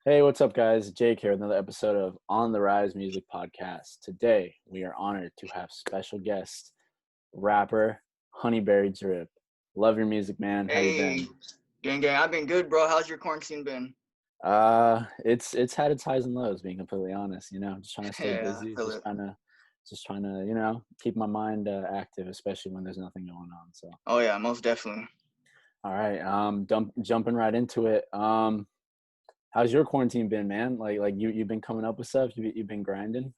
Hey, what's up, guys? Jake here with another episode of On the Rise Music Podcast. Today, we are honored to have special guest, rapper Honeyberrydrip. Love your music, man. How you Hey, been? gang. I've been good, bro. How's your quarantine been? It's had its highs and lows, being completely honest. Just trying to stay Yeah, I busy, feel it. just trying to, keep my mind active, especially when there's nothing going on. So, Oh yeah, most definitely. all right, jumping right into it. How's your quarantine been, man? Like you've been coming up with stuff. You've been grinding.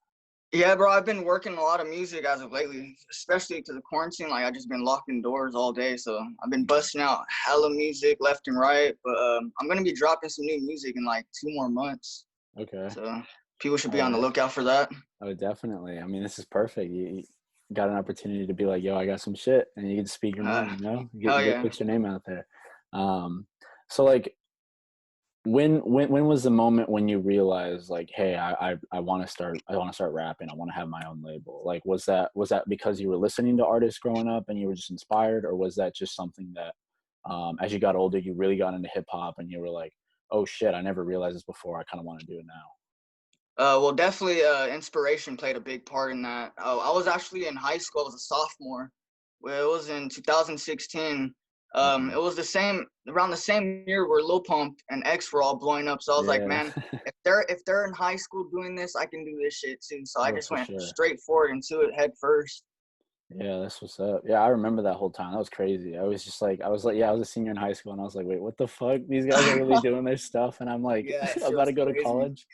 Yeah, bro. I've been working a lot of music as of lately, especially to the quarantine. Like I just been locked indoors all day, so I've been busting out hella music left and right. But I'm gonna be dropping some new music in like 2 more months, Okay. so people should All be on the right. lookout for that. Oh, definitely. I mean, this is perfect. You got an opportunity to be like, "Yo, I got some shit," and you can speak your Uh, mind. Hell Get yeah. put your name out there. Um, so like, when was the moment when you realized like, "Hey, I want to start rapping. I want to have my own label." Like, was that because you were listening to artists growing up and you were just inspired, or was that just something that, as you got older, you really got into hip hop and you were like, "Oh shit, I never realized this before. I kind of want to do it now." Well, definitely, inspiration played a big part in that. I was actually in high school. I was a sophomore. Well, it was in 2016. Okay. It was the same around the same year where Lil Pump and X were all blowing up. So I was like, Yeah. man, if they're in high school doing this, I can do this shit too. So I Oh, just for went sure. straight forward into it head first. Yeah, that's what's up. Yeah, I remember that whole time. That was crazy. I was a senior in high school, and I was like, wait, what the fuck? These guys are really doing their stuff, and I'm like, Yeah, that I'm shit about was to go to crazy. college.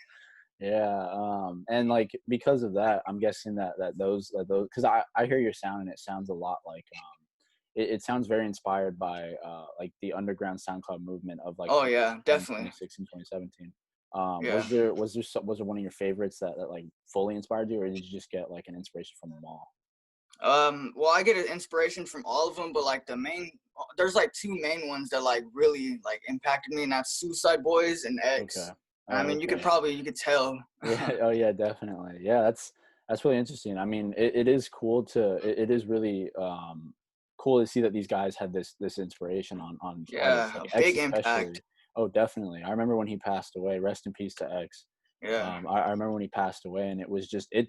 Yeah, and like because of that, I'm guessing that those because I hear your sound, and it sounds a lot like it sounds very inspired by like the underground SoundCloud movement of like Oh yeah, definitely. 2016, 2017. Yeah. Was there one of your favorites that like fully inspired you, or did you just get like an inspiration from them all? Well, I get an inspiration from all of them, but like there's like two main ones that like really like impacted me, and that's Suicide Boys and Okay. X. I Oh, mean, okay. you could tell. Yeah. Oh, yeah. Definitely. Yeah. That's really interesting. I mean, it is cool it is really cool to see that these guys had this inspiration on artists Yeah, like a X big impact. especially. Oh, definitely. I remember when he passed away. Rest in peace to X. Yeah, I remember when he passed away, and it was just it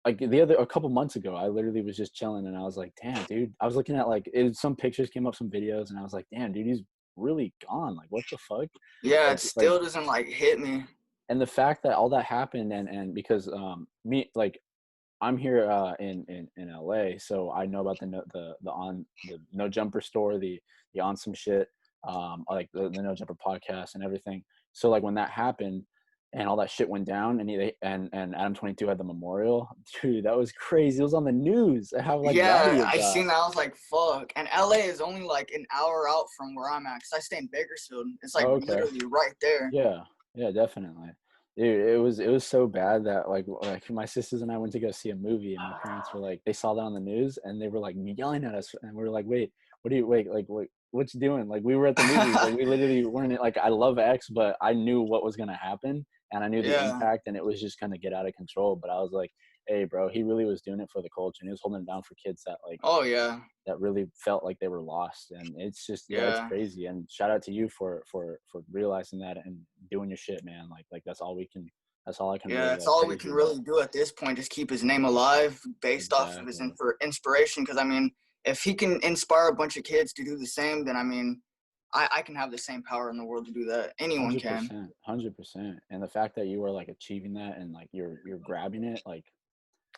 like the other a couple months ago. I literally was just chilling, and I was like, damn, dude. I was looking at like some pictures came up, some videos, and I was like, damn, dude, he's really gone. Like, what the fuck? yeah, it Like still doesn't like hit me. and the fact that all that happened and because me like I'm here in LA, so I know about the No Jumper store, the on some shit, like the No Jumper podcast and everything. So like when that happened and all that shit went down and and Adam 22 had the memorial, dude, that was crazy. It was on the news how like rowdy Yeah, it I got. seen that. I was like, fuck. And LA is only like an hour out from where I'm at, cause I stay in Bakersfield. It's like Oh, okay. literally right there. Yeah, yeah, definitely. Dude, it was so bad that like my sisters and I went to go see a movie and my parents were like they saw that on the news and they were like yelling at us and we were like, wait, what do you wait, like what you doing? Like we were at the movies, like we literally weren't like I love X, but I knew what was gonna happen and I knew the Yeah. impact and it was just gonna get out of control. But I was like, hey bro, he really was doing it for the culture and he was holding it down for kids Oh yeah. that really felt like they were lost and it's just yeah it's Yeah. crazy and shout out to you for realizing that and doing your shit, man. Like that's all I can Yeah, really it's all we praise can you really about. do at this point. Just keep his name alive based off of his Exactly. inspiration. Because I mean, if he can inspire a bunch of kids to do the same, then I mean, I can have the same power in the world to do that. Anyone can. 100%, 100%. And the fact that you are like achieving that and like you're grabbing it, like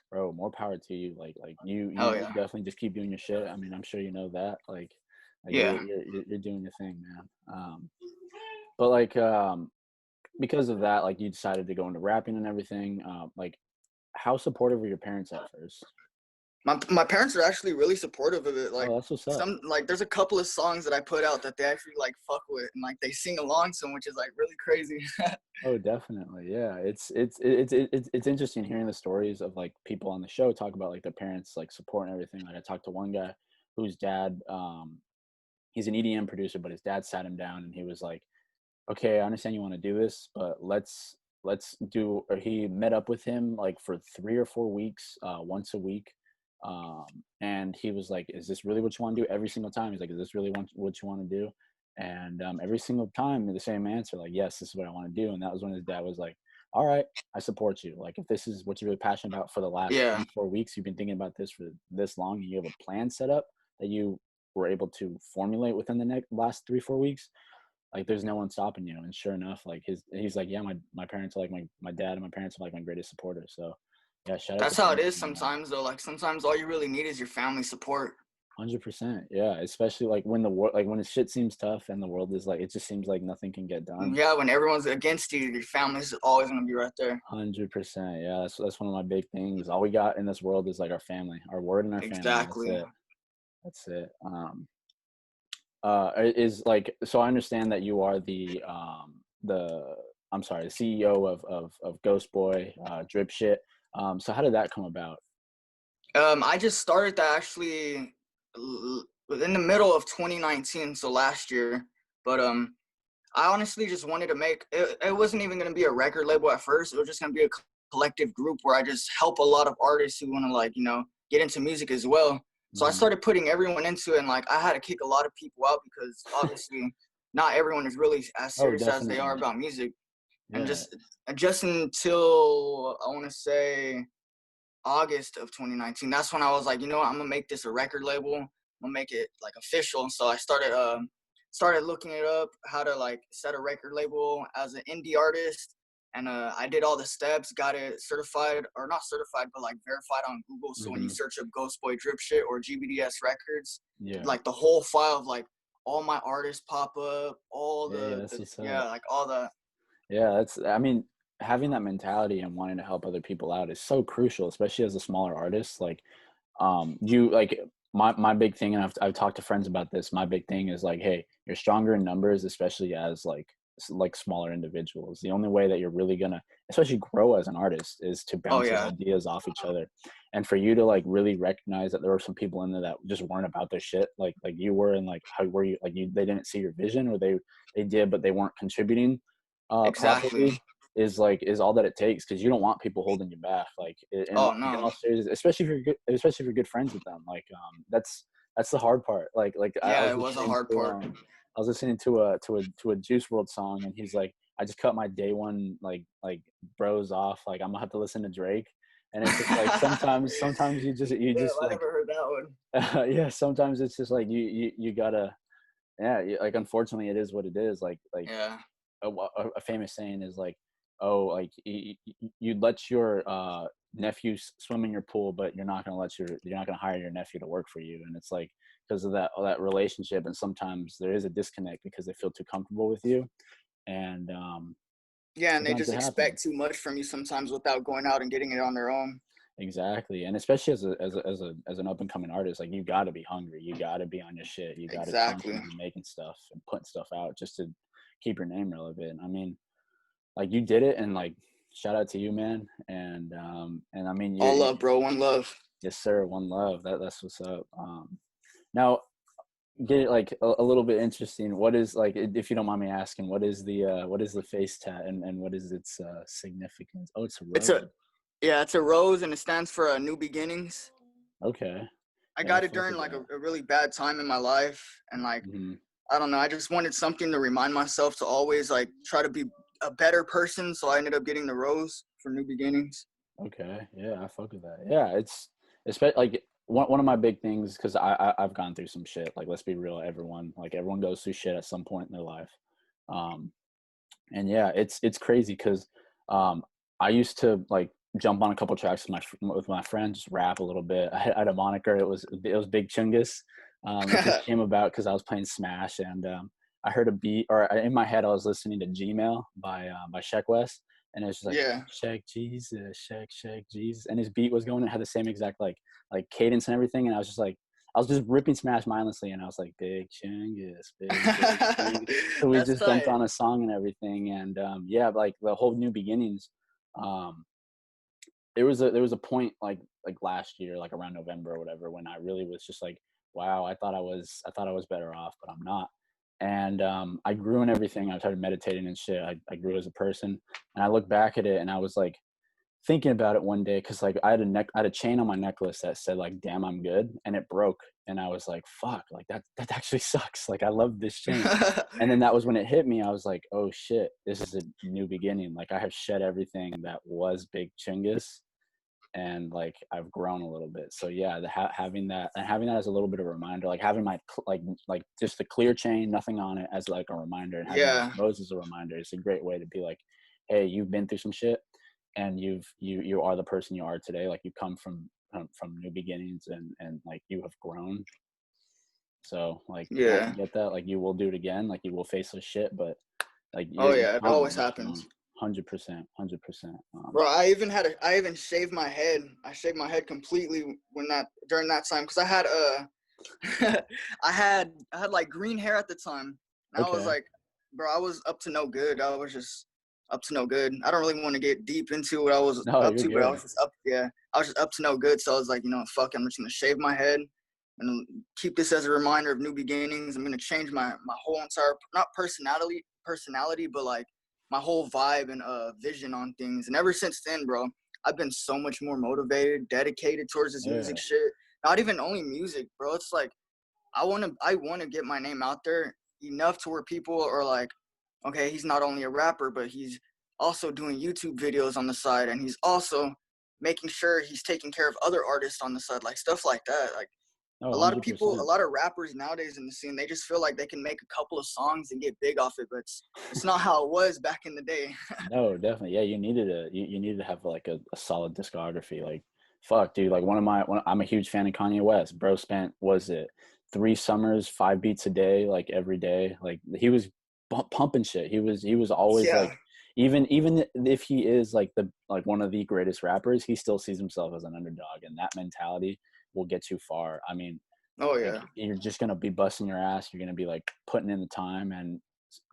bro, more power to you. Like Hell you yeah. definitely just keep doing your shit. I mean, I'm sure you know that. Like Yeah. you're doing your thing, man. But like because of that, like you decided to go into rapping and everything. Like how supportive were your parents at first? My parents are actually really supportive of it. Like Oh, that's what's up. there's a couple of songs that I put out that they actually like fuck with and like they sing along some, which is like really crazy. Oh, definitely. Yeah. It's interesting hearing the stories of like people on the show talk about like their parents like support and everything. Like I talked to one guy whose dad, he's an EDM producer, but his dad sat him down and he was like, okay, I understand you want to do this, but let's do or he met up with him like for 3 or 4 weeks, once a week. And he was like, is this really what you want to do every single time? He's like, is this really what you want to do? And every single time the same answer, like, yes, this is what I want to do. And that was when his dad was like, all right, I support you. Like, if this is what you're really passionate about for the last Yeah. 3 4 weeks, you've been thinking about this for this long, and you have a plan set up that you were able to formulate within the next last 3 4 weeks, like, there's no one stopping you. And sure enough, like, he's like, yeah, my parents are like my dad and my parents are like my greatest supporters. So yeah, shout out to That's how it parents, is man. sometimes though. Like sometimes all you really need is your family support. 100%. Yeah, especially like when the world, like when the shit seems tough and the world is like, it just seems like nothing can get done. Yeah, when everyone's against you, your family's always gonna be right there. 100%. Yeah, that's one of my big things. All we got in this world is like our family, our word and our family. That's Exactly. it. That's it. Is like, so I understand that you are the I'm sorry, the CEO of Ghost Boy, Drip Shit. So how did that come about? I just started that actually in the middle of 2019, so last year. But I honestly just wanted to make it. It wasn't even gonna be a record label at first. It was just gonna be a collective group where I just help a lot of artists who want to like get into music as well. So I Hmm. started putting everyone into it, and like I had to kick a lot of people out because obviously not everyone is really as Oh, serious as they are definitely. about music. And Yeah. just until I want to say August of 2019. That's when I was like, you know what, I'm gonna make this a record label. I'm gonna make it like official. So I started looking it up how to like set a record label as an indie artist. And I did all the steps, got it certified or not certified, but like verified on Google. So when you Hmm. search up Ghost Boy Drip Shit or GBDS Records, Yeah. like the whole file of like all my artists pop up, all Yeah. Yeah. That's the what's yeah, up. like all the Yeah. I mean, having that mentality and wanting to help other people out is so crucial, especially as a smaller artist. Like, you like my big thing, and I've talked to friends about this. My big thing is like, hey, you're stronger in numbers, especially as like like smaller individuals. The only way that you're really gonna especially grow as an artist is to oh bounce those yeah, ideas off each other. And for you to like really recognize that there were some people in there that just weren't about their shit, like you were, and like how were you, like, you, they didn't see your vision, or they did but they weren't contributing exactly. properly, is like is all that it takes, because you don't want people holding you back, like Oh in no, all seriousness, especially if you're good friends with them. Like, that's the hard part. Like I yeah, was it was a listening hard to part. a Juice World song, and he's like, I just cut my day one like bros off, like I'm gonna have to listen to Drake. And it's just like Damn, sometimes you just I like never heard that one. yeah, sometimes it's just like you gotta, yeah, like, unfortunately it is what it is. Like Yeah, a famous saying is like, oh, like you let your nephew swim in your pool, but you're not going to hire your nephew to work for you. And it's like, because of that relationship, and sometimes there is a disconnect because they feel too comfortable with you. And yeah, and they sometimes just it expect happens. too much from you sometimes without going out and getting it on their own. Exactly. And especially as an up and coming artist, like, you got to be hungry, you got to be on your shit, you got to Exactly. constantly be making stuff and putting stuff out just to keep your name relevant. I mean, like, you did it, and like, shout out to you, man. And I mean, All love, bro. One love. yes sir, one love. That's what's up. Now, get it like a little bit interesting. What is, like, if you don't mind me asking, what is the face tat, and what is its significance? Oh, it's a It's rose. a yeah, it's a rose and it stands for new beginnings. Okay. I Yeah, I got it fuck during with like that. a really bad time in my life, and like Hmm. I don't know, I just wanted something to remind myself to always like try to be a better person. So I ended up getting the rose for new beginnings. Okay. Yeah, I fuck with that. Yeah, it's like one of my big things, because I've gone through some shit. Like, let's be real, everyone goes through shit at some point in their life. Um, and yeah, it's crazy because I used to like jump on a couple tracks with my friends, just rap a little bit. I had a moniker. It was Big Chungus. It just came about because I was playing Smash, and I heard a beat, or in my head I was listening to Gmail by Sheck West, and it was just like, Yeah. Sheck Jesus, Sheck Jesus, and his beat was going. It had the same exact like cadence and everything, and I was just like, I was just ripping Smash mindlessly, and I was like, Big Chungus, big Chungus. So we That's just jumped tight. on a song and everything. And yeah, like the whole New Beginnings, um there was a point like last year, like around November or whatever, when I really was just like, wow, I thought I was better off, but I'm not. And I grew in everything. I started meditating and shit. I grew as a person, and I look back at it, and I was like, thinking about it one day because like I had a chain on my necklace that said like "Damn, I'm good," and it broke, and I was like, "Fuck!" Like that actually sucks. Like I love this chain, and then that was when it hit me. I was like, "Oh shit, this is a new beginning." Like I have shed everything that was Big Chungus, and like I've grown a little bit. So yeah, having that and having that as a little bit of a reminder, like having my like just the clear chain, nothing on it, as like a reminder, and having those Yeah, bows as a reminder is a great way to be like, hey, you've been through some shit, and you are the person you are today. Like you come from new beginnings, and like you have grown. So like yeah. get that, like you will do it again, like you will face this shit, but like Oh you're yeah, it strong, always you're strong. happens. 100%, 100%. Bro, I even shaved my head. I shaved my head completely when that during that time because I had I had like green hair at the time. And I was Okay. like, bro, I was up to no good. I was just up to no good. I don't really want to get deep into what I was No, up you're to, but I good. was just up, yeah, I was just up to no good. So I was like, fuck, I'm just gonna shave my head and keep this as a reminder of new beginnings. I'm gonna change my whole entire not personality, but like my whole vibe and vision on things. And ever since then, bro, I've been so much more motivated, dedicated towards this music Yeah. shit. Not even only music, bro. It's like I wanna get my name out there enough to where people are like, okay, he's not only a rapper, but he's also doing YouTube videos on the side, and he's also making sure he's taking care of other artists on the side, like stuff like that. Like Oh, a lot of people, a 100%. lot of rappers nowadays in the scene, they just feel like they can make a couple of songs and get big off it, but it's not how it was back in the day. No, definitely. Yeah, you needed to have like a solid discography. Like, fuck, dude. Like I'm a huge fan of Kanye West. Bro spent, was it 3 summers, 5 beats a day, like every day. Like he was pumping shit. He was always like, Yeah. even if he is like one of the greatest rappers, he still sees himself as an underdog, and that mentality will get you far. I mean, Oh like yeah. you're just gonna be busting your ass. You're gonna be like putting in the time, and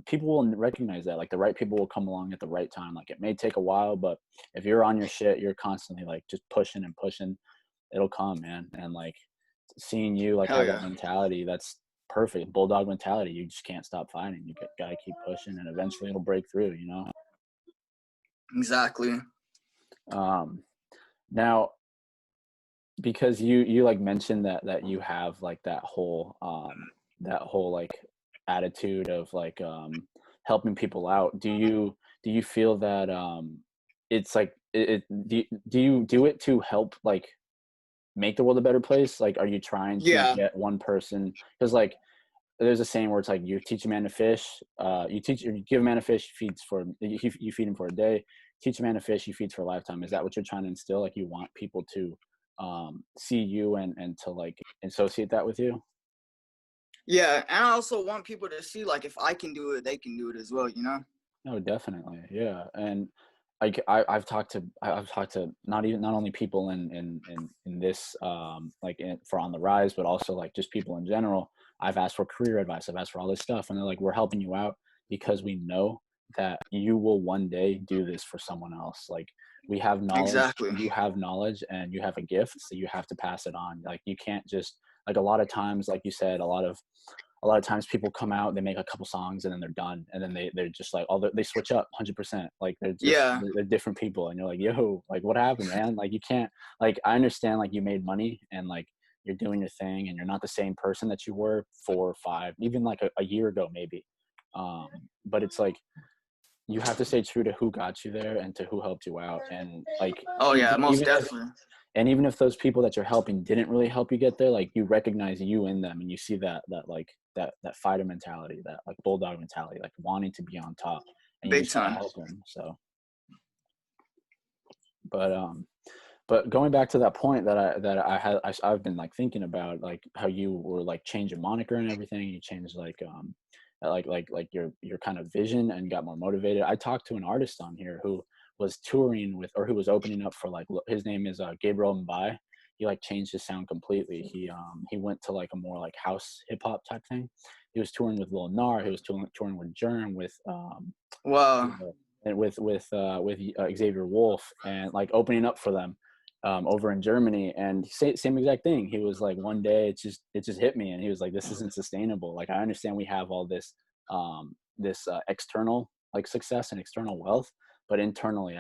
people will recognize that. Like the right people will come along at the right time. Like it may take a while, but if you're on your shit, you're constantly like just pushing and pushing, it'll come, man. And like seeing you like Hell have that yeah. mentality, that's perfect. Bulldog mentality. You just can't stop fighting. You gotta keep pushing, and eventually it'll break through. Exactly. Um, now, because you like mentioned that you have like that whole like attitude of like helping people out, do you feel that it's like do you do it to help like make the world a better place? Like are you trying to Yeah. get one person, because like there's a saying where it's like you teach a man to fish, you give a man a fish, you feed him for a day. Teach a man to fish, he feeds for a lifetime. Is that what you're trying to instill? Like you want people to see you and to like associate that with you? Yeah, and I also want people to see like if I can do it, they can do it as well. No, definitely, yeah. And like I've talked to not only people in this for on the rise, but also like just people in general. I've asked for career advice. I've asked for all this stuff, and they're like, "We're helping you out because we know that you will one day do this for someone else. Like we have knowledge, Exactly. you have knowledge, and you have a gift, so you have to pass it on. Like you can't just like a lot of times, like you said, a lot of times people come out, they make a couple songs and then they're done, and then they're just like they switch up 100%. Like Yeah. they're different people, and you're like, yo, like what happened, man? Like you can't, like I understand like you made money and like you're doing your thing and you're not the same person that you were 4 or 5, even like a year ago maybe. um but it's like you have to stay true to who got you there and to who helped you out, and like Oh yeah, most even if definitely. even if those people that you're helping didn't really help you get there, like you recognize you in them, and you see that fighter mentality, that like bulldog mentality, like wanting to be on top, and you Big just want to time. help them. So, but going back to that point I've been like thinking about, like how you were like changing moniker and everything. You changed like your kind of vision and got more motivated. I talked to an artist on here who was touring with, or who was opening up for, like his name is Gabriel Mbai. He like changed his sound completely. He went to like a more like house hip hop type thing. He was touring with Lil Nar. He was touring with Germ, Wow. and with Xavier Wolf, and like opening up for them over in Germany. And same exact thing. He was like, one day it just hit me, and he was like, this isn't sustainable. Like I understand we have all this external like success and external wealth, but internally,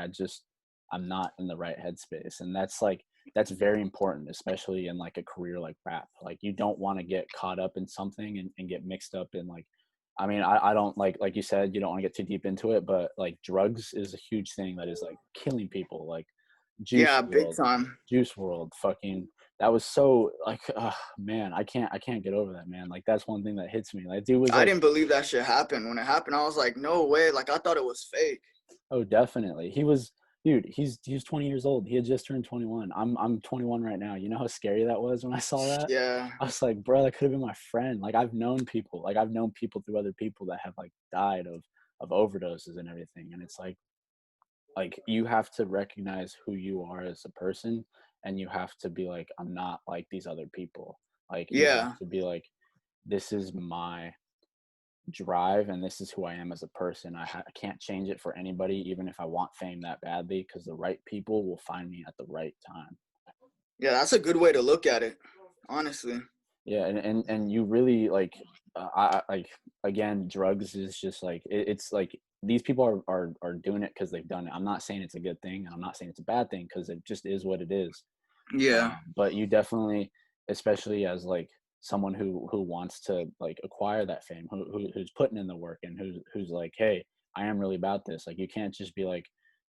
I'm not in the right headspace. And that's very important, especially in like a career like rap. Like you don't want to get caught up in something and get mixed up in like, I mean, I don't like you said, you don't want to get too deep into it, but like drugs is a huge thing that is like killing people. Like Juice Yeah, big World, time. Juice World, fucking, that was so like, man, I can't get over that, man. Like that's one thing that hits me. Like dude was I like, didn't believe that shit happened. When it happened, I was like, no way. Like I thought it was fake. oh, definitely. He was, dude, he's 20 years old. He had just turned 21. I'm 21 right now. You know how scary that was when I saw that? Yeah. I was like, bro, that could have been my friend. Like I've known people through other people that have like died of overdoses and everything. And it's like you have to recognize who you are as a person, and you have to be like, I'm not like these other people. Like you have Yeah. to be like, this is my drive and this is who I am as a person. I can't change it for anybody, even if I want fame that badly, because the right people will find me at the right time. Yeah, that's a good way to look at it, honestly. Yeah, and you really like, like again, drugs is just like it's like these people are doing it because they've done it. I'm not saying it's a good thing, and I'm not saying it's a bad thing, because it just is what it is. Yeah. But you definitely, especially as like someone who wants to like acquire that fame, who's putting in the work, and who's like, hey, I am really about this. Like you can't just be like,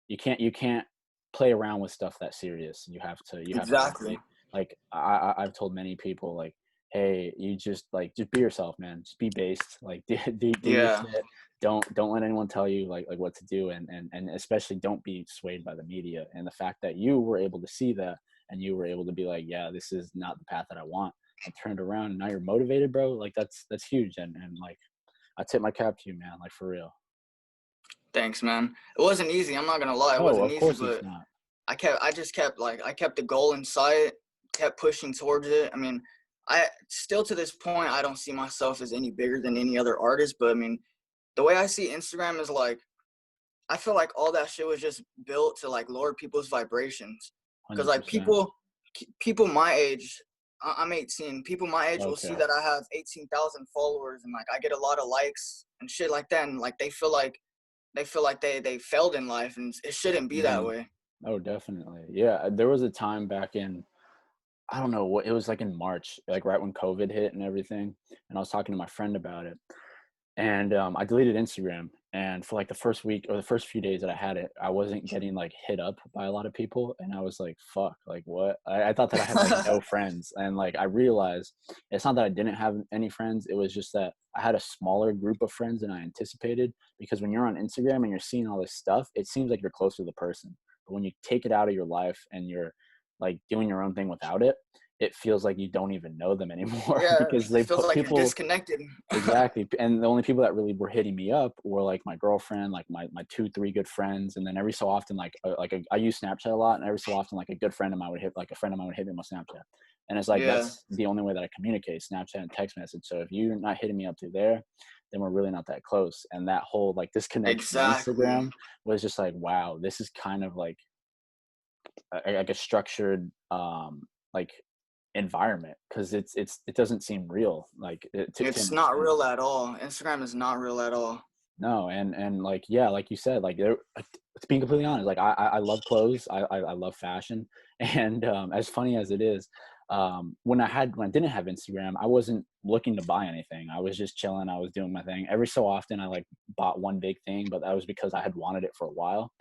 you can't play around with stuff that serious. You have to Exactly. like I've told many people like, hey, you just be yourself, man. Just be based. Like do your Yeah. shit. Don't let anyone tell you like what to do, and especially don't be swayed by the media. And the fact that you were able to see that, and you were able to be like, yeah, this is not the path that I want. I turned around and now you're motivated, bro. Like that's huge. And like I tip my cap to you, man. Like for real. Thanks, man. It wasn't easy. I'm not gonna lie. It No, wasn't of easy, course it's but not. I kept the goal in sight, kept pushing towards it. I mean, I still to this point, I don't see myself as any bigger than any other artist, but I mean, the way I see Instagram is like, I feel like all that shit was just built to like lower people's vibrations. Cause like 100%. people my age, I'm 18. People my age will see Okay. that I have 18,000 followers and like I get a lot of likes and shit like that, and like they feel like they failed in life, and it shouldn't be that Hmm. way. Oh, definitely. Yeah, there was a time back in, I don't know what it was, like in March, like right when COVID hit and everything, and I was talking to my friend about it. And I deleted Instagram, and for like the first week or the first few days that I had it, I wasn't getting like hit up by a lot of people, and I was like, "Fuck!" Like what? I thought that I had like no friends, and like I realized it's not that I didn't have any friends. It was just that I had a smaller group of friends than I anticipated. Because when you're on Instagram and you're seeing all this stuff, it seems like you're close to the person, but when you take it out of your life and you're like doing your own thing without it, it feels like you don't even know them anymore Yeah, because it they feels put like you're people. disconnected. Exactly. And the only people that really were hitting me up were like my girlfriend, like my two, three good friends. And then every so often, I use Snapchat a lot. And every so often, like a good friend of mine would hit, like a friend of mine would hit me on Snapchat. And it's like, Yeah, that's the only way that I communicate, Snapchat and text message. So if you're not hitting me up through there, then we're really not that close. And that whole like disconnect from exactly. Instagram was just like, wow, this is kind of like a structured, like environment, because it doesn't seem real, like to an It's not extent. real at all. Instagram is not real at all. No, and like yeah, like you said, like to be completely honest, like I love clothes, I love fashion, and as funny as it is, when I didn't have Instagram, I wasn't looking to buy anything. I was just chilling. I was doing my thing. Every so often, I like bought one big thing, but that was because I had wanted it for a while.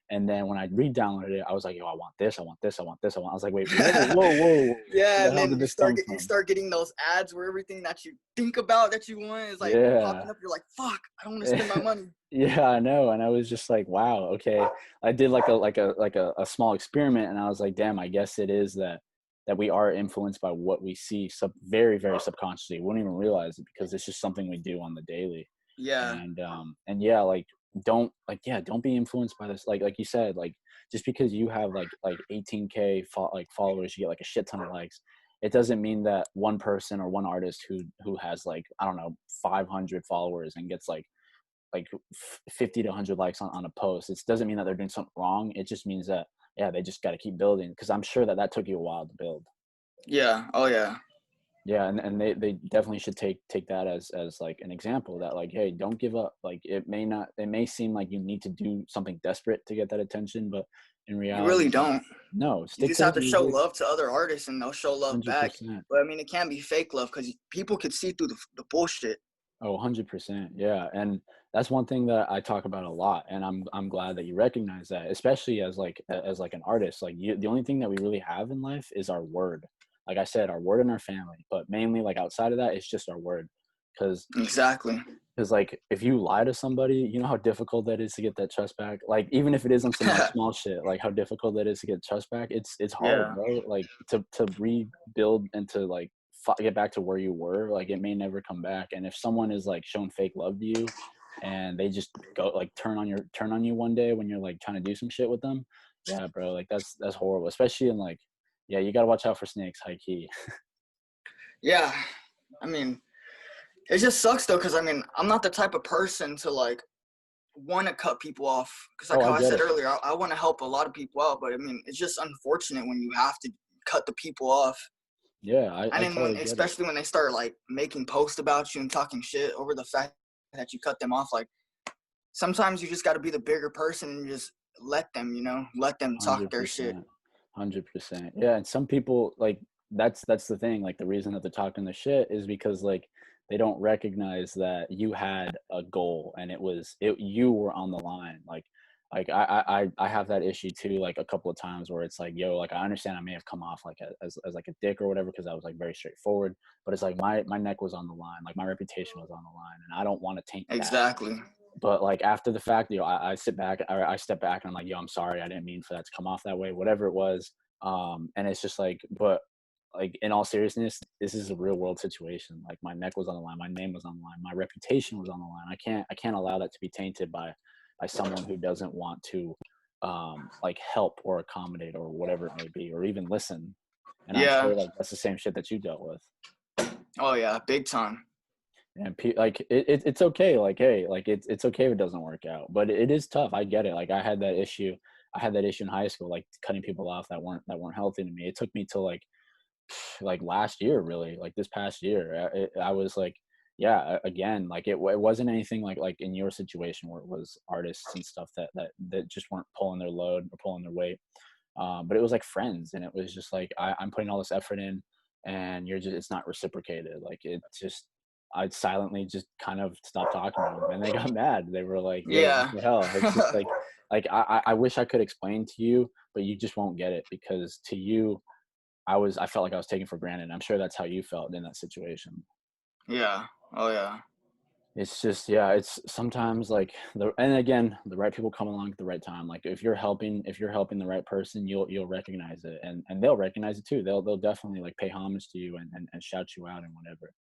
And then when I re-downloaded it, I was like, yo, I want this, I want this, I want this, I want. I was like, wait, whoa, whoa, whoa, whoa, where Yeah, the and hell then did this come you from? start getting those ads where everything that you think about that you want is like Yeah. popping up. You're like, fuck, I don't want to spend my money. Yeah, I know. And I was just like, wow, okay. I did like a small experiment, and I was like, damn, I guess it is that we are influenced by what we see very, very subconsciously. We wouldn't even realize it because it's just something we do on the daily. Yeah, And yeah, like don't be influenced by this. Like you said, like just because you have like 18K followers, you get like a shit ton of likes. It doesn't mean that one person or one artist who has like, I don't know, 500 followers and gets like 50 to 100 likes on a post. It doesn't mean that they're doing something wrong. It just means that, yeah, they just got to keep building, because I'm sure that took you a while to build. yeah, oh yeah. Yeah, and they definitely should take that as like an example that like, hey, don't give up. Like it may seem like you need to do something desperate to get that attention, but in You really reality, like, don't. no, You stick just to the have to show music, love to other artists, and they'll show love back. 100%. But I mean, it can't be fake love because people could see through the bullshit. Oh, 100%. Yeah. And that's one thing that I talk about a lot. And I'm glad that you recognize that, especially as like an artist. Like the only thing that we really have in life is our word. Like I said, our word and our family. But mainly like outside of that, it's just our word. Cause Exactly. Because like if you lie to somebody, you know how difficult that is to get that trust back. Like even if it is on some like small shit, like how difficult that is to get trust back. It's hard, Yeah. bro. Like to rebuild and to like get back to where you were. Like it may never come back. And if someone is like showing fake love to you, and they just go like turn on you one day when you're like trying to do some shit with them, yeah, bro. Like that's horrible. Especially in like, yeah, you gotta watch out for snakes, high key. Yeah. I mean, it just sucks though, because I mean, I'm not the type of person to like want to cut people off. Because like Oh, I how I get said it. earlier, I want to help a lot of people out, but I mean, it's just unfortunate when you have to cut the people off. Yeah, And I then when, totally get it. especially when they start like making posts about you and talking shit over the fact that you cut them off, like sometimes you just got to be the bigger person and just let them, let them talk their shit. 100%. 100%. Yeah, and some people like that's the thing. Like the reason that they're talking the shit is because like they don't recognize that you had a goal and you were on the line. Like I have that issue too. Like a couple of times where it's like, yo, like I understand I may have come off like as like a dick or whatever because I was like very straightforward, but it's like my neck was on the line, like my reputation was on the line, and I don't want to taint that. Exactly. But like after the fact, I sit back, I step back and I'm like, yo, I'm sorry. I didn't mean for that to come off that way, whatever it was. And it's just like, but like in all seriousness, this is a real world situation. Like my neck was on the line, my name was on the line, my reputation was on the line. I can't allow that to be tainted by someone who doesn't want to like help or accommodate or whatever it may be, or even listen. And I'm Yeah. sure like that's the same shit that you dealt with. Oh yeah, big time. And like it's okay, like hey, like it's okay if it doesn't work out, but it is tough. I get it. Like I had that issue in high school, like cutting people off that weren't healthy to me. It took me to like last year, really, like this past year. I was like, yeah, again, like it wasn't anything like in your situation where it was artists and stuff that just weren't pulling their load or pulling their weight. But it was like friends, and it was just like I'm putting all this effort in, and it's not reciprocated. Like it just, I silently just kind of stopped talking to them, and they got mad. They were like, "Yo, what Yeah. the hell?" It's just like I wish I could explain to you, but you just won't get it because to you, I felt like I was taken for granted. I'm sure that's how you felt in that situation. Yeah. Oh yeah. It's just, yeah, it's sometimes like and again, the right people come along at the right time. Like if you're helping the right person, you'll recognize it, and they'll recognize it too. They'll definitely like pay homage to you and shout you out and whatever.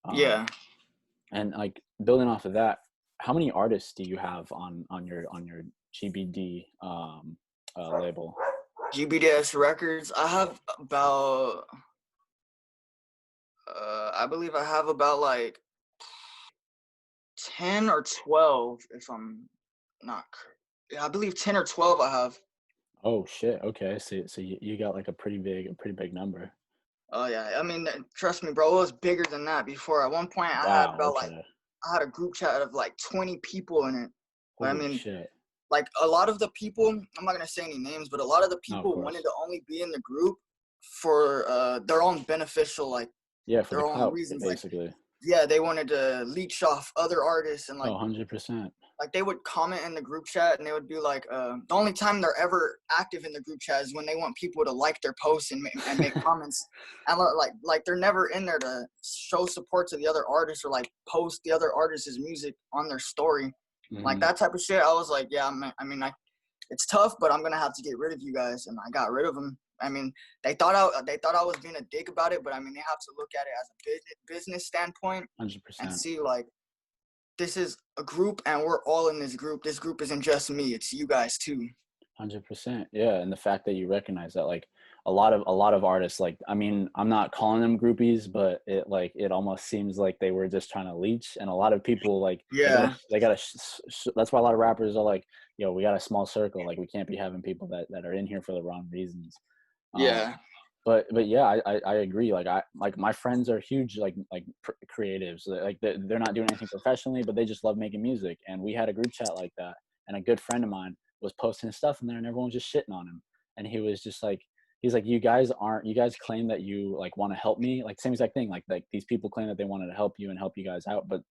Um, Yeah. and like building off of that, how many artists do you have on your GBD label? GBDS Records. I have about I believe I have about like 10 or 12 if I'm not yeah, I believe 10 or 12 I have. Oh shit. Okay. So you got like a pretty big number. Oh yeah. I mean, trust me, bro, it was bigger than that before. At one point I had Wow. about like Okay. I had a group chat of like 20 people in it. But I Holy mean, shit. like a lot of the people, I'm not gonna say any names, but a lot of the No, of people wanted course. to only be in the group for their own beneficial, like Yeah, for the their own clout, reasons. Like, basically. yeah, they wanted to leech off other artists and Oh, 100%. like they would comment in the group chat and they would be like, the only time they're ever active in the group chat is when they want people to like their posts and make comments. And like they're never in there to show support to the other artists or like post the other artists' music on their story. Like Hmm. that type of shit. I was like, yeah, it's tough, but I'm gonna have to get rid of you guys, and I got rid of them. I mean, they thought I was being a dick about it, but I mean, they have to look at it as a business standpoint and 100%. see like this is a group, and we're all in this group. This group isn't just me; it's you guys too. 100%. Yeah, and the fact that you recognize that, like a lot of artists, like I mean, I'm not calling them groupies, but it almost seems like they were just trying to leech. And a lot of people like Yeah, they got to. That's why a lot of rappers are like, yo, we got a small circle. Like we can't be having people that are in here for the wrong reasons. Um, yeah, but yeah, I agree. Like my friends are huge creatives. Like they're not doing anything professionally, but they just love making music. And we had a group chat like that. And a good friend of mine was posting his stuff in there, and everyone was just shitting on him. And he was just like, he's like, you guys claim that you like want to help me, like same exact thing. Like these people claim that they wanted to help you and help you guys out, but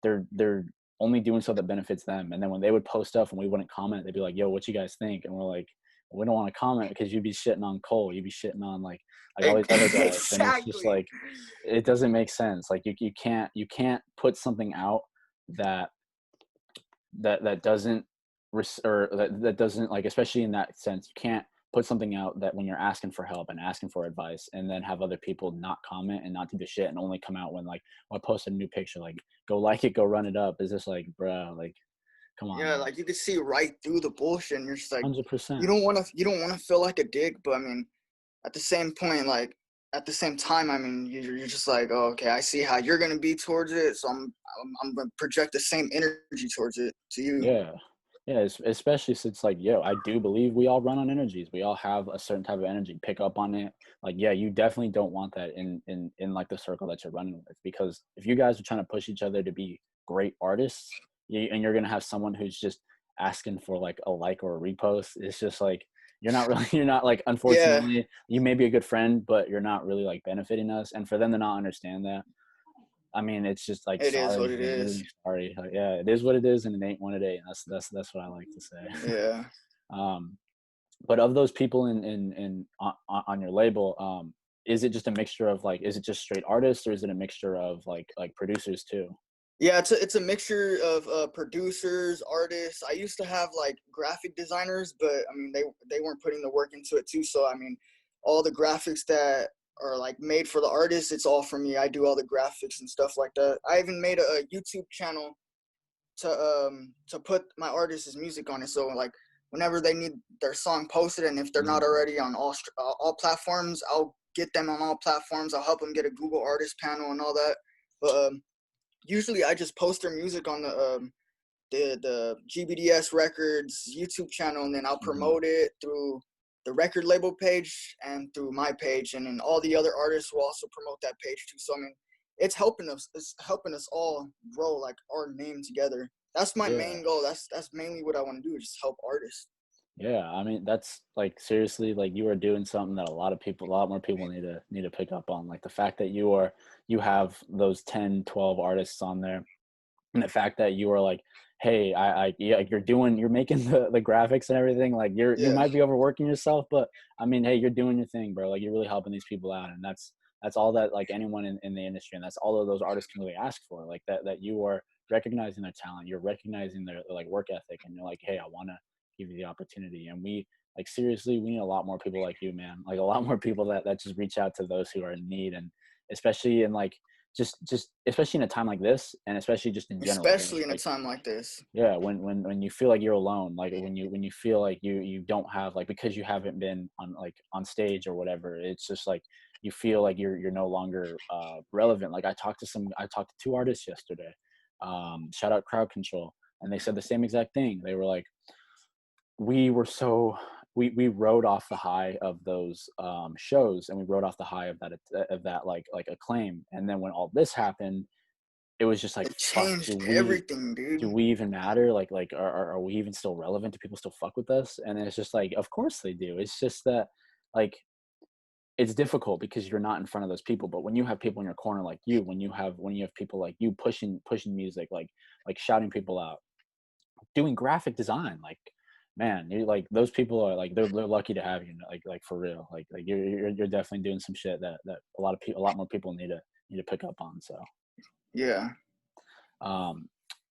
they're only doing so that benefits them. And then when they would post stuff and we wouldn't comment, they'd be like, yo, what you guys think? And we're like, we don't want to comment because you'd be shitting on Cole, you'd be shitting on like all these other guys, and it's just Exactly. like it doesn't make sense. Like you can't put something out that that doesn't or that doesn't, like, especially in that sense, you can't put something out that when you're asking for help and asking for advice and then have other people not comment and not do the shit and only come out when like, oh, I posted a new picture, like go like it, go run it up. Is this like, bro, like come on, Yeah, man. like you could see right through the bullshit, and you're just like, 100%. you don't want to feel like a dick, but I mean, at the same point, like at the same time, I mean, you're just like, oh, okay, I see how you're gonna be towards it, so I'm gonna project the same energy towards it to you. Yeah. Yeah, especially since like, yo, I do believe we all run on energies. We all have a certain type of energy. Pick up on it. Like, yeah, you definitely don't want that in like the circle that you're running with, because if you guys are trying to push each other to be great artists, and you're gonna have someone who's just asking for like a like or a repost, it's just like you're not really you're not like, Yeah, unfortunately, you may be a good friend, but you're not really like benefiting us. And for them to not understand that, I mean, it's just like, it is what sorry, it like is. literally sorry. Like, yeah, it is what it is, and it ain't what it ain't. That's what I like to say. Yeah. um, but of those people on your label, is it just a mixture of like, is it just straight artists, or is it a mixture of like producers too? Yeah, it's a mixture of producers, artists. I used to have like graphic designers, but I mean they weren't putting the work into it too. So I mean, all the graphics that are like made for the artists, it's all for me. I do all the graphics and stuff like that. I even made a YouTube channel to put my artists' music on it. So like whenever they need their song posted, and if they're not Mm, already on all platforms, I'll get them on all platforms. I'll help them get a Google Artist panel and all that. But usually I just post their music on the GBDS Records YouTube channel, and then I'll mhm. promote it through the record label page and through my page, and then all the other artists will also promote that page too. So I mean, it's helping us all grow like our name together. That's my Yeah. main goal. That's mainly what I want to do, just help artists. Yeah, I mean, that's like, seriously, like you are doing something that a lot more people need to pick up on. Like the fact that you have those 10, 12 artists on there, and the fact that you are like, hey, yeah, like, you're making the graphics and everything. Like you Yeah, might be overworking yourself, but I mean, hey, you're doing your thing, bro. Like you're really helping these people out, and that's all that like anyone in the industry, and that's all of those artists can really ask for. Like that you are recognizing their talent, you're recognizing their like work ethic, and you're like, hey, I want to give you the opportunity. And we, like, seriously, we need a lot more people like you, man. Like a lot more people that just reach out to those who are in need, and especially in like just especially in a time like this, and especially just in general, where especially it's in a like, time like this. yeah, when you feel like you're alone, like when you feel like you don't have, like, because you haven't been on like on stage or whatever, it's just like you feel like you're no longer relevant. Like I talked to two artists yesterday, shout out Crowd Control, and they said the same exact thing. They were like, we were so we rode off the high of those shows, and we rode off the high of that like acclaim, and then when all this happened, it was just like, It fuck, changed everything, dude. do we even matter? Like are we even still relevant? Do people still fuck with us? And it's just like, of course they do. It's just that, like, it's difficult because you're not in front of those people. But when you have people in your corner like you, when you have people like you pushing music, like shouting people out, doing graphic design, like, man, you like, those people are like, they're lucky to have you, like for real. Like you're definitely doing some shit that a lot more people need to pick up on. So Yeah. um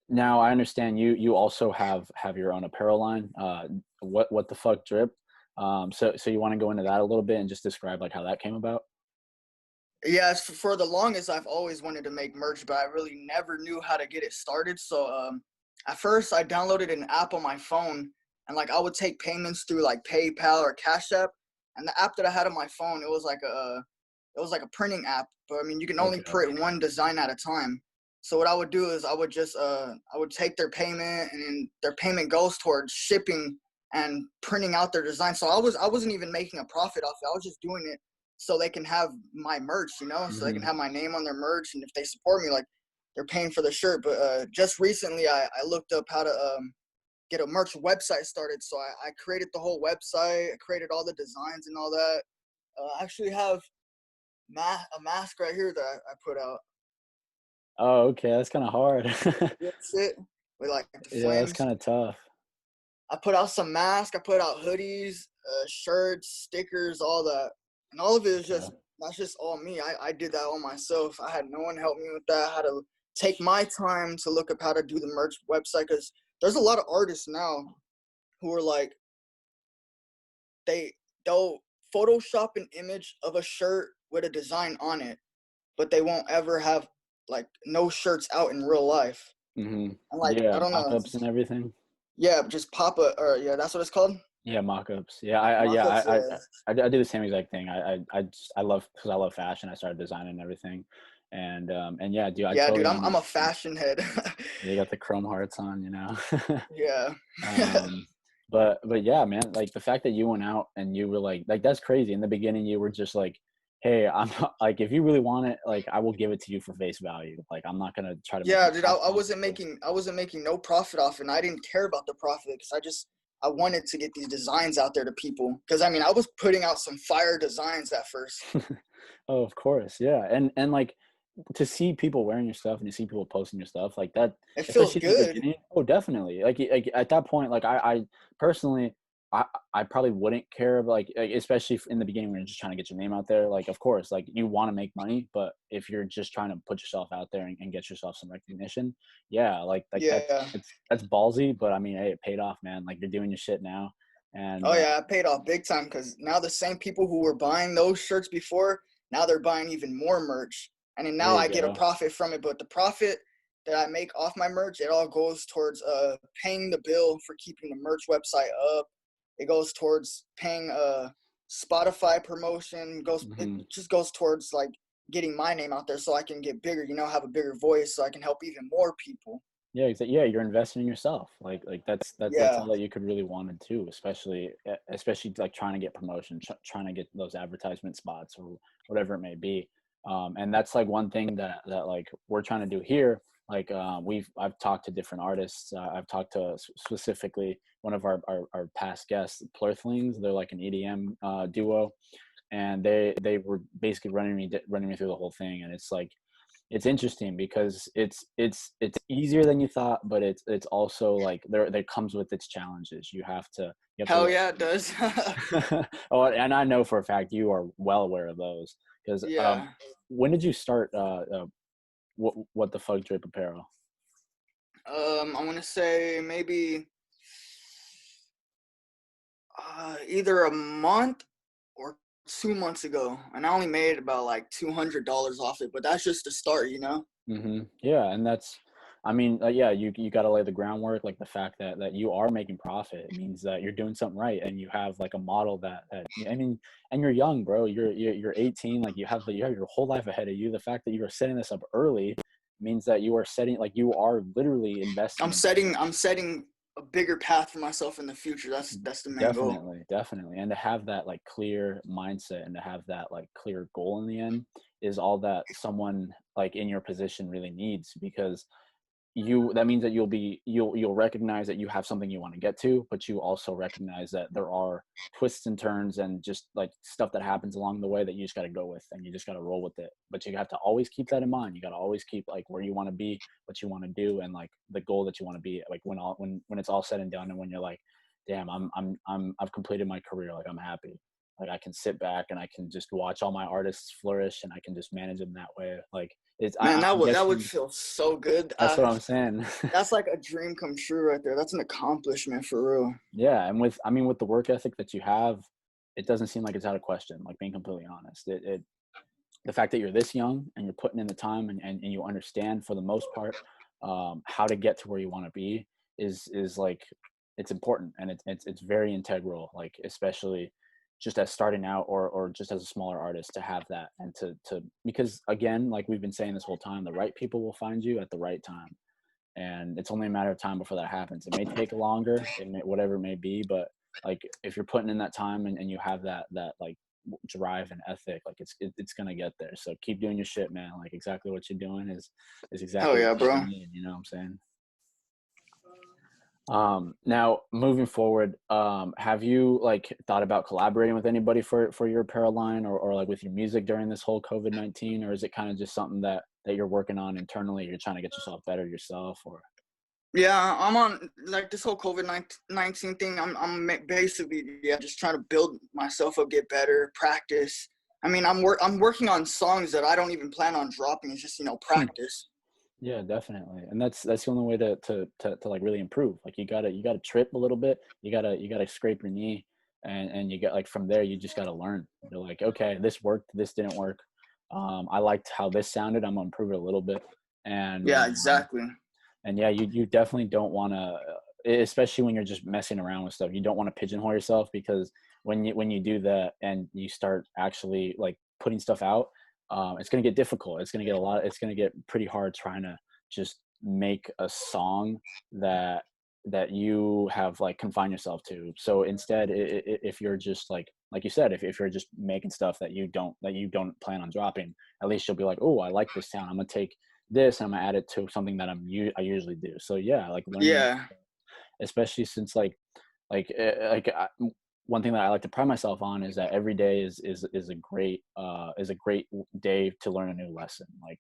now I understand you also have your own apparel line. What the fuck drip? So you want to go into that a little bit and just describe like how that came about? Yeah, for the longest, I've always wanted to make merch, but I really never knew how to get it started. So at first, I downloaded an app on my phone, and like I would take payments through like PayPal or Cash App. And the app that I had on my phone, it was like a printing app, but I mean you can only Okay. print one design at a time. So what I would do is I would take their payment, and then their payment goes towards shipping and printing out their design. So I wasn't even making a profit off it. I was just doing it so they can have my merch, you know, so they can Hmm. have my name on their merch. And if they support me, like they're paying for the shirt. But just recently I looked up how to get a merch website started. So I created the whole website. I created all the designs and all that. I actually have a mask right here that I put out. Oh, okay, that's kind of hard. That's it. With like the Yeah, that's flames. kind of tough. I put out some masks. I put out hoodies, shirts, stickers, all that. And all of it is Yeah. just, that's just all me. I did that all myself. I had no one help me with that. I had to take my time to look up how to do the merch website, because there's a lot of artists now who are like, they'll Photoshop an image of a shirt with a design on it, but they won't ever have like no shirts out in real life. Hmm. And like, Yeah, I don't know. mock-ups and everything. Yeah, just pop a, or yeah, that's what it's called. Yeah, mock-ups. Yeah, I yeah, Mock-ups, yeah. I do the same exact thing. I love, because I love fashion. I started designing and everything, and yeah, dude, I Yeah, dude, totally I'm a understand. fashion head. They got the chrome hearts on, you know. Yeah. um, but yeah, man, like the fact that you went out and you were like that's crazy. In the beginning, you were just like, hey, I'm not, like, if you really want it, like I will give it to you for face value. Like I'm not gonna try to make Yeah, you dude, profit I off wasn't of making no profit off it, and I didn't care about the profit because I wanted to get these designs out there to people. Because I mean, I was putting out some fire designs at first. this. Oh, of course, yeah, and like to see people wearing your stuff and to see people posting your stuff like that, It feels especially in the good. beginning. Oh, definitely. Like at that point, like I personally, I I probably wouldn't care, but like especially in the beginning when you're just trying to get your name out there. Like of course, like you want to make money, but if you're just trying to put yourself out there and get yourself some recognition, yeah, like Yeah. that's ballsy. But I mean, hey, it paid off, man. Like you're doing your shit now, and Oh yeah, I paid off big time because now the same people who were buying those shirts before, now they're buying even more merch. And then there now you I get a go. profit from it, but the profit that I make off my merch, it all goes towards paying the bill for keeping the merch website up. It goes towards paying Spotify promotion, it Hmm. just goes towards like getting my name out there so I can get bigger, you know, have a bigger voice so I can help even more people. Yeah, yeah, you're investing in yourself. Like that's Yeah. all that you could really want to do, especially especially like trying to get promotion, trying to get those advertisement spots or whatever it may be. And that's like one thing that like we're trying to do here. Like I've talked to different artists. I've talked to specifically one of our past guests, Plurthlings. They're like an EDM duo, and they were basically running me through the whole thing. And it's like it's interesting because it's easier than you thought, but it's also like there comes with its challenges. You have to Hell yeah, it does. oh, and I know for a fact you are well aware of those because Yeah. when did you start what the fuck drip apparel? I want to say maybe either a month or 2 months ago, and I only made about like $200 off it. But that's just the start, you know. Yeah, and that's, I mean, yeah, you got to lay the groundwork. Like the fact that you are making profit, it means that you're doing something right, and you have like a model that I mean, and you're young, bro. You're 18. Like you have your whole life ahead of you. The fact that you are setting this up early means that you are setting, like you are literally investing in this. I'm setting a bigger path for myself in the future. That's the main goal. Definitely, and to have that like clear mindset and to have that like clear goal in the end is all that someone like in your position really needs, because that means that you'll recognize that you have something you want to get to, but you also recognize that there are twists and turns and just like stuff that happens along the way that you just got to go with and you just got to roll with it. But you have to always keep that in mind. You got to always keep like where you want to be, what you want to do, and like the goal that you want to be, like when it's all said and done, and when you're like, damn, I've completed my career, like I'm happy, like I can sit back and I can just watch all my artists flourish and I can just manage them that way. Like it's Man, I'm that would guessing. feel so good. That's what I'm saying. That's like a dream come true right there. That's an accomplishment for real. Yeah, and I mean, with the work ethic that you have, it doesn't seem like it's out of question. Like being completely honest, the fact that you're this young and you're putting in the time and you understand for the most part how to get to where you want to be is like it's important, and it's very integral. Like especially just as starting out or just as a smaller artist to have that and to because again, like we've been saying this whole time, the right people will find you at the right time, and it's only a matter of time before that happens. It may take longer, whatever it may be, but like if you're putting in that time and you have that like drive and ethic, like it's gonna get there. So keep doing your shit, man. Like exactly what you're doing is Hell exactly what yeah, you bro. need. You know what I'm saying? Now moving forward, have you like thought about collaborating with anybody for your apparel line, or like with your music during this whole COVID-19, or is it kind of just something that you're working on internally? You're trying to get yourself better yourself, or? Yeah, I'm on like this whole COVID-19 thing. Basically, yeah, just trying to build myself up, get better, practice. I mean, I'm working on songs that I don't even plan on dropping. It's just, practice. Yeah, definitely. And that's the only way to like really improve. Like you gotta trip a little bit. You gotta scrape your knee, and you got like from there you just gotta learn. You're like, okay, this worked, this didn't work. I liked how this sounded. I'm gonna improve it a little bit. And Yeah, exactly. and yeah, you definitely don't want to, especially when you're just messing around with stuff. You don't want to pigeonhole yourself, because when you do that and you start actually like putting stuff out, it's going to get difficult. It's going to get pretty hard trying to just make a song that you have like confined yourself to. So instead, if you're just like you said, if you're just making stuff that you don't plan on dropping, at least you'll be like, oh, I like this sound. I'm gonna take this and I'm gonna add it to something that I usually do. So yeah, like learning, Yeah, especially since one thing that I like to pride myself on is that every day is a great day to learn a new lesson. Like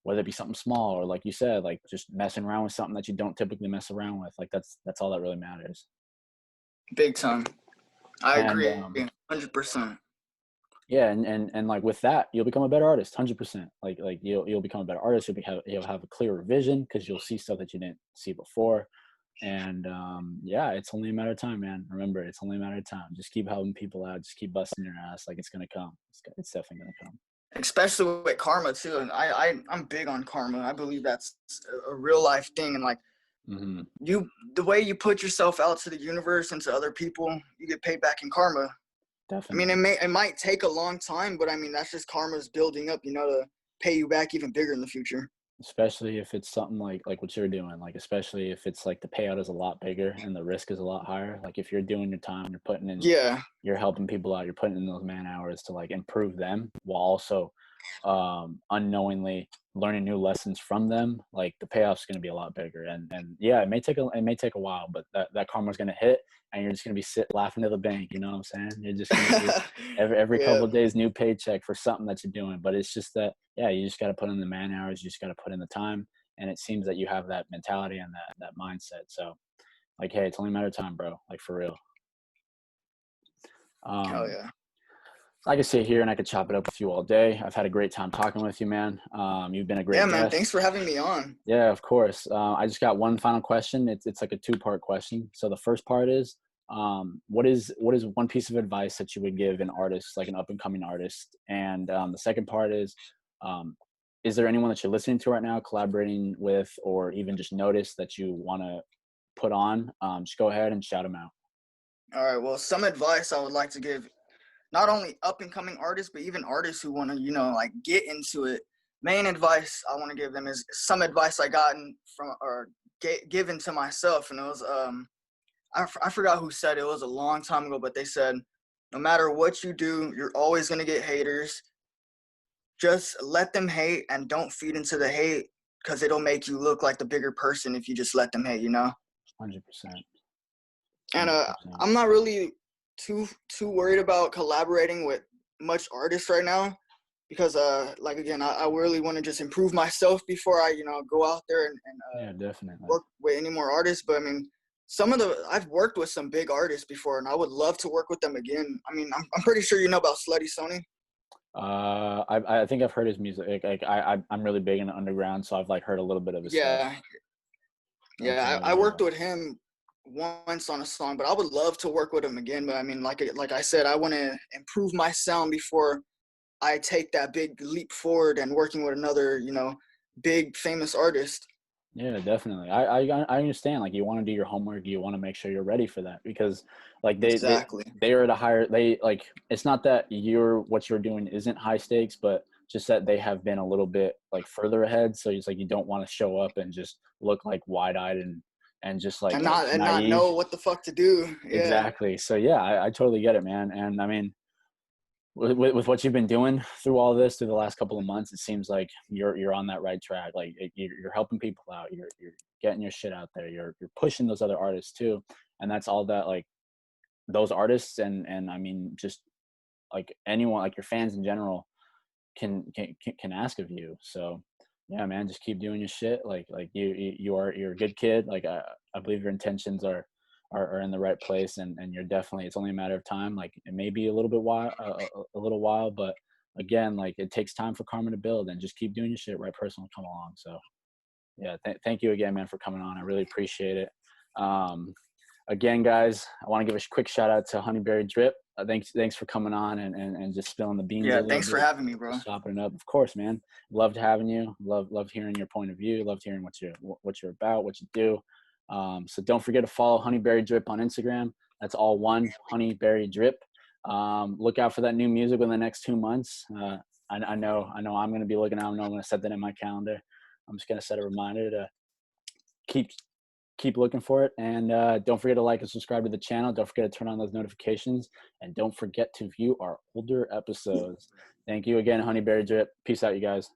whether it be something small, or like you said, like just messing around with something that you don't typically mess around with. Like that's all that really matters. big time. I And agree, 100%. yeah, and like with that, you'll become a better artist, 100%. Like you'll become a better artist. You'll have a clearer vision because you'll see stuff that you didn't see before. And yeah, it's only a matter of time, man. Remember, it's only a matter of time. Just keep helping people out. Just keep busting your ass. Like it's gonna come. It's definitely gonna come. Especially with karma too. And I'm big on karma. I believe that's a real life thing. And like Hmm. the way you put yourself out to the universe and to other people, you get paid back in karma. I mean, Definitely. it might take a long time, but I mean, that's just karma's building up, to pay you back even bigger in the future. Especially if it's something like what you're doing. Like especially if it's like the payout is a lot bigger and the risk is a lot higher. Like if you're doing your time, Yeah, you're helping people out, you're putting in those man hours to like improve them while also unknowingly learning new lessons from them. Like the payoff's going to be a lot bigger. And yeah, it may take a while, but that karma's going to hit, and you're just going to be laughing to the bank. You know what I'm saying? You're just going to be every yeah, couple of days new paycheck for something that you're doing. But it's just that, yeah, you just got to put in the man hours, you just got to put in the time. And it seems that you have that mentality and that mindset. So like, hey, it's only a matter of time, bro. Like for real. hell um yeah. I could sit here and I could chop it up with you all day. I've had a great time talking with you, man. You've been a Yeah, great man. guest. Thanks for having me on. Yeah, of course. I just got one final question. It's like a two-part question. So the first part is, what is one piece of advice that you would give an artist, like an up-and-coming artist? And the second part um, is there anyone that you're listening to right now, collaborating with, or even just notice that you want to put on? Just go ahead and shout them out. All right. Well, some advice I would like to give not only up and coming artists, but even artists who want to, like get into it. Main advice I want to give them is some advice I gotten from or given to myself, and it was I forgot who said it. It was a long time ago, but they said no matter what you do, you're always gonna get haters. Just let them hate and don't feed into the hate because it'll make you look like the bigger person if you just let them hate. 100%. And 100%. I'm not really too worried about collaborating with much artists right now because like again, I really want to just improve myself before I go out there and Yeah, definitely. work with any more artists. But I mean, I've worked with some big artists before, and I would love to work with them again. I mean, I'm pretty sure you know about Slutty Sony. I think I've heard his music. Like I'm really big into underground, so I've like heard a little bit of his stuff. Yeah, yeah. Okay, I yeah. worked with him once on a song, but I would love to work with him again. But I mean, like I said, I want to improve my sound before I take that big leap forward and working with another, big famous artist. Yeah, definitely. I understand. Like you want to do your homework, you want to make sure you're ready for that, because like Exactly. they are at a higher, they like, it's not that what you're doing isn't high stakes, but just that they have been a little bit like further ahead. So it's like you don't want to show up and just look like wide eyed and just like And not naive. know what the fuck to do. Yeah. Exactly. So yeah, I totally get it, man. And I mean, with what you've been doing through all this through the last couple of months, it seems like you're on that right track. Like you're helping people out. You're getting your shit out there. You're pushing those other artists too, and that's all that like those artists and I mean just like anyone, like your fans in general, can ask of you. So yeah, man, just keep doing your shit. Like you're a good kid. Like I believe your intentions are in the right place, and you're definitely, it's only a matter of time. Like it may be a little bit while a little while, but again, like it takes time for karma to build, and just keep doing your shit. Right person will come along. So yeah, thank you again, man, for coming on. I really appreciate it. um Again, guys, I want to give a quick shout out to Honeyberrydrip. Thanks for coming on and just spilling the beans a Yeah, little thanks for bit, having me, bro. just chopping it up. Of course, man. Loved having you. Loved hearing your point of view. Loved hearing what you're about, what you do. So don't forget to follow Honeyberrydrip on Instagram. That's all one, Honeyberrydrip. Look out for that new music within the next 2 months. I know I'm going to be looking out. I know I'm going to set that in my calendar. I'm just going to set a reminder to keep looking for it. And don't forget to like and subscribe to the channel. Don't forget to turn on those notifications, and don't forget to view our older episodes. Thank you again, Honeyberrydrip. Peace out, you guys.